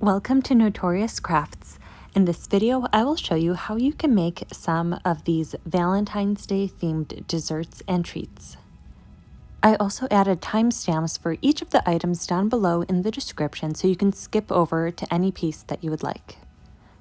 Welcome to Notorious Crafts. In this video, I will show you how you can make some of these Valentine's Day themed desserts and treats. I also added timestamps for each of the items down below in the description so you can skip over to any piece that you would like.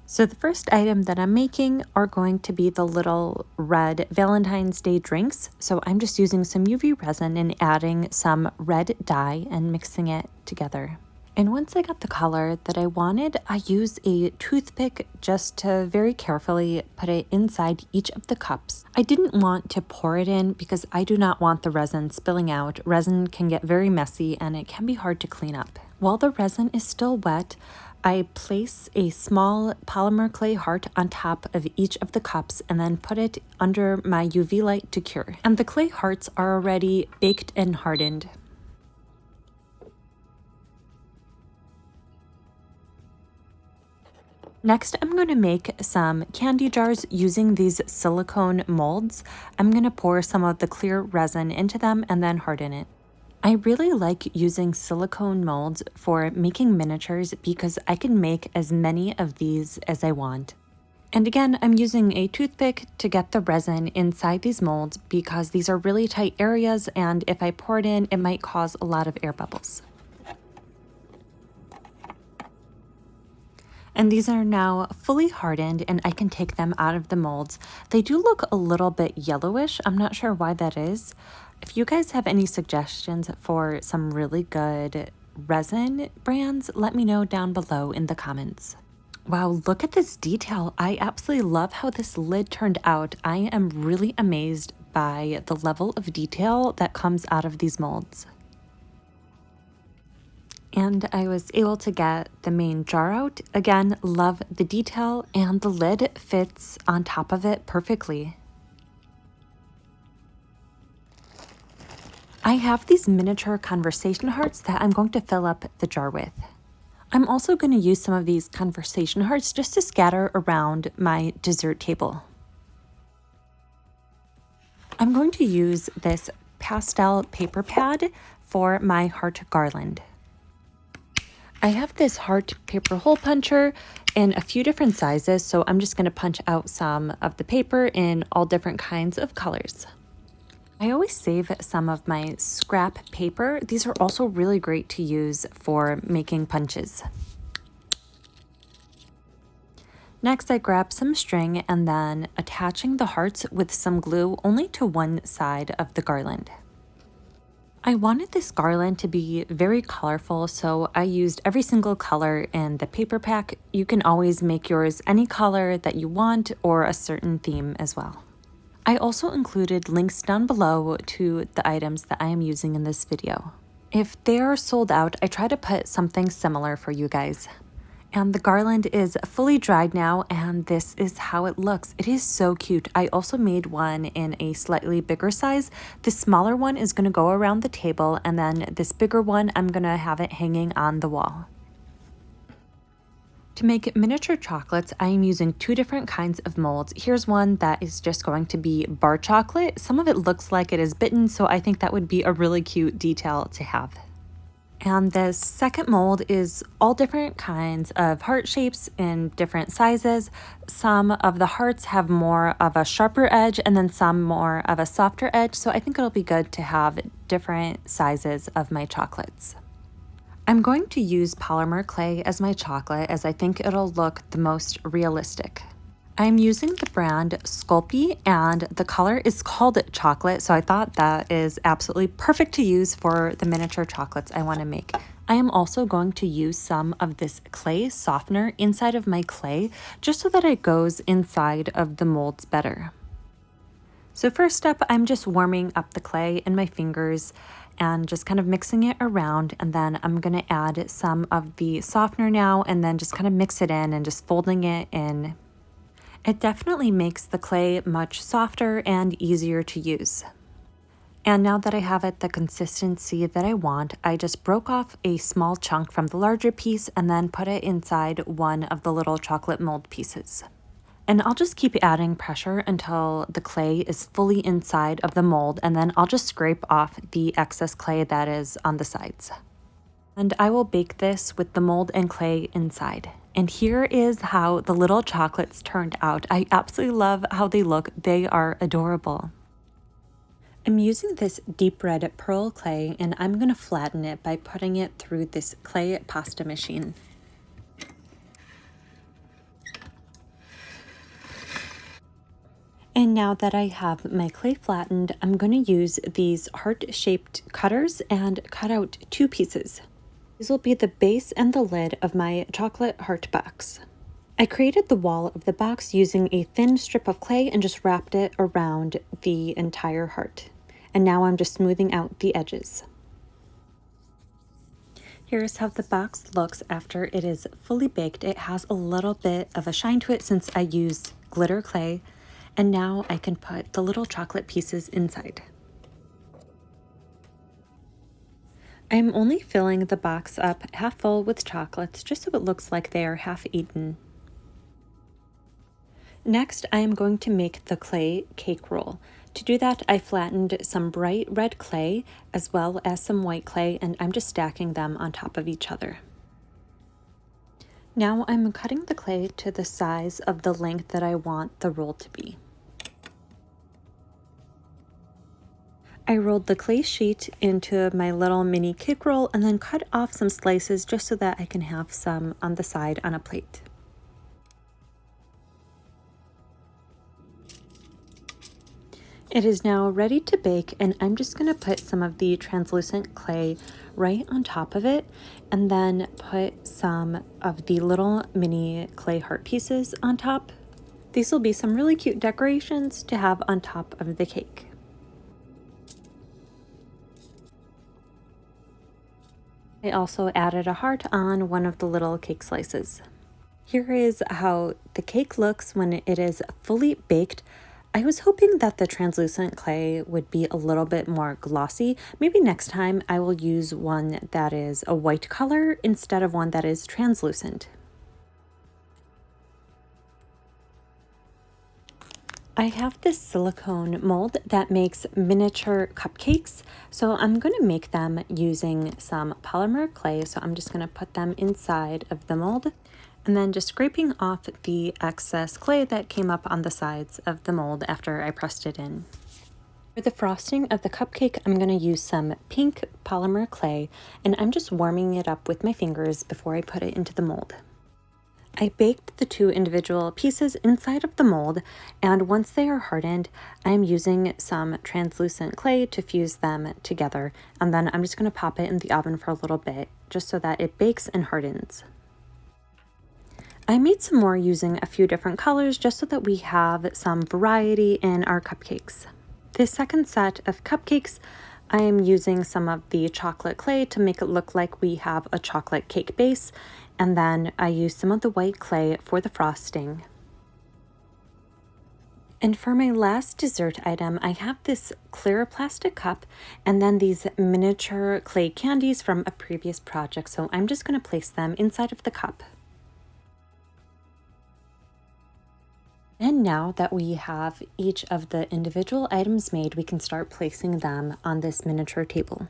So the first item that I'm making are going to be the little red Valentine's Day drinks. So I'm just using some UV resin and adding some red dye and mixing it together. And once I got the color that I wanted, I used a toothpick just to very carefully put it inside each of the cups. I didn't want to pour it in because I do not want the resin spilling out. Resin can get very messy and it can be hard to clean up. While the resin is still wet, I place a small polymer clay heart on top of each of the cups and then put it under my UV light to cure. And the clay hearts are already baked and hardened. Next, I'm going to make some candy jars using these silicone molds. I'm going to pour some of the clear resin into them and then harden it. I really like using silicone molds for making miniatures because I can make as many of these as I want. And again, I'm using a toothpick to get the resin inside these molds because these are really tight areas, and if I pour it in, it might cause a lot of air bubbles. And these are now fully hardened and I can take them out of the molds. They do look a little bit yellowish. I'm not sure why that is. If you guys have any suggestions for some really good resin brands, let me know down below in the comments. Wow, look at this detail. I absolutely love how this lid turned out. I am really amazed by the level of detail that comes out of these molds. And I was able to get the main jar out. Again, love the detail, and the lid fits on top of it perfectly. I have these miniature conversation hearts that I'm going to fill up the jar with. I'm also going to use some of these conversation hearts just to scatter around my dessert table. I'm going to use this pastel paper pad for my heart garland. I have this heart paper hole puncher in a few different sizes, so I'm just going to punch out some of the paper in all different kinds of colors. I always save some of my scrap paper. These are also really great to use for making punches. Next, I grab some string and then attaching the hearts with some glue only to one side of the garland. I wanted this garland to be very colorful, so I used every single color in the paper pack. You can always make yours any color that you want or a certain theme as well. I also included links down below to the items that I am using in this video. If they are sold out, I try to put something similar for you guys. And the garland is fully dried now, and this is how it looks. It is so cute. I also made one in a slightly bigger size. The smaller one is going to go around the table, and then this bigger one, I'm going to have it hanging on the wall. To make miniature chocolates, I am using two different kinds of molds. Here's one that is just going to be bar chocolate. Some of it looks like it is bitten, so I think that would be a really cute detail to have. And the second mold is all different kinds of heart shapes in different sizes. Some of the hearts have more of a sharper edge and then some more of a softer edge. So I think it'll be good to have different sizes of my chocolates. I'm going to use polymer clay as my chocolate as I think it'll look the most realistic. I'm using the brand Sculpey and the color is called chocolate, so I thought that is absolutely perfect to use for the miniature chocolates I want to make. I am also going to use some of this clay softener inside of my clay just so that it goes inside of the molds better. So first up, I'm just warming up the clay in my fingers and just kind of mixing it around, and then I'm going to add some of the softener now and then just kind of mix it in and just folding it in. It definitely makes the clay much softer and easier to use. And now that I have it the consistency that I want, I just broke off a small chunk from the larger piece and then put it inside one of the little chocolate mold pieces. And I'll just keep adding pressure until the clay is fully inside of the mold, and then I'll just scrape off the excess clay that is on the sides. And I will bake this with the mold and clay inside. And here is how the little chocolates turned out. I absolutely love how they look. They are adorable. I'm using this deep red pearl clay, and I'm going to flatten it by putting it through this clay pasta machine. And now that I have my clay flattened, I'm going to use these heart-shaped cutters and cut out 2 pieces. These will be the base and the lid of my chocolate heart box. I created the wall of the box using a thin strip of clay and just wrapped it around the entire heart. And now I'm just smoothing out the edges. Here's how the box looks after it is fully baked. It has a little bit of a shine to it since I used glitter clay. And now I can put the little chocolate pieces inside. I'm only filling the box up half full with chocolates just so it looks like they are half eaten. Next, I am going to make the clay cake roll. To do that, I flattened some bright red clay as well as some white clay, and I'm just stacking them on top of each other. Now I'm cutting the clay to the size of the length that I want the roll to be. I rolled the clay sheet into my little mini cake roll and then cut off some slices just so that I can have some on the side on a plate. It is now ready to bake, and I'm just going to put some of the translucent clay right on top of it and then put some of the little mini clay heart pieces on top. These will be some really cute decorations to have on top of the cake. I also added a heart on one of the little cake slices. Here is how the cake looks when it is fully baked. I was hoping that the translucent clay would be a little bit more glossy. Maybe next time I will use one that is a white color instead of one that is translucent. I have this silicone mold that makes miniature cupcakes, so I'm going to make them using some polymer clay. So I'm just going to put them inside of the mold and then just scraping off the excess clay that came up on the sides of the mold after I pressed it in. For the frosting of the cupcake, I'm going to use some pink polymer clay, and I'm just warming it up with my fingers before I put it into the mold. I baked the 2 individual pieces inside of the mold, and once they are hardened, I'm using some translucent clay to fuse them together, and then I'm just going to pop it in the oven for a little bit just so that it bakes and hardens. I made some more using a few different colors just so that we have some variety in our cupcakes. This second set of cupcakes, I am using some of the chocolate clay to make it look like we have a chocolate cake base, and then I used some of the white clay for the frosting. And for my last dessert item, I have this clear plastic cup and then these miniature clay candies from a previous project, so I'm just going to place them inside of the cup. And now that we have each of the individual items made, we can start placing them on this miniature table.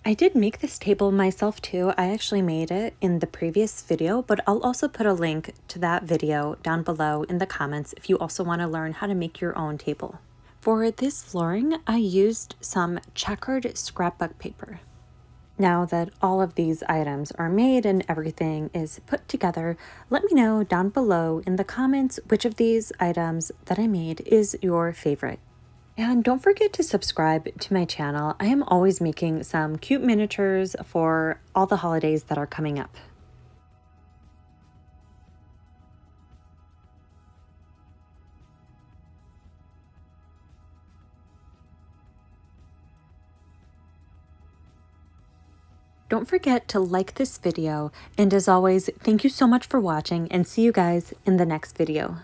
I did make this table myself too. I actually made it in the previous video, but I'll also put a link to that video down below in the comments if you also want to learn how to make your own table. For this flooring, I used some checkered scrapbook paper. Now that all of these items are made and everything is put together, let me know down below in the comments which of these items that I made is your favorite. And don't forget to subscribe to my channel. I am always making some cute miniatures for all the holidays that are coming up. Don't forget to like this video, and as always, thank you so much for watching, and see you guys in the next video.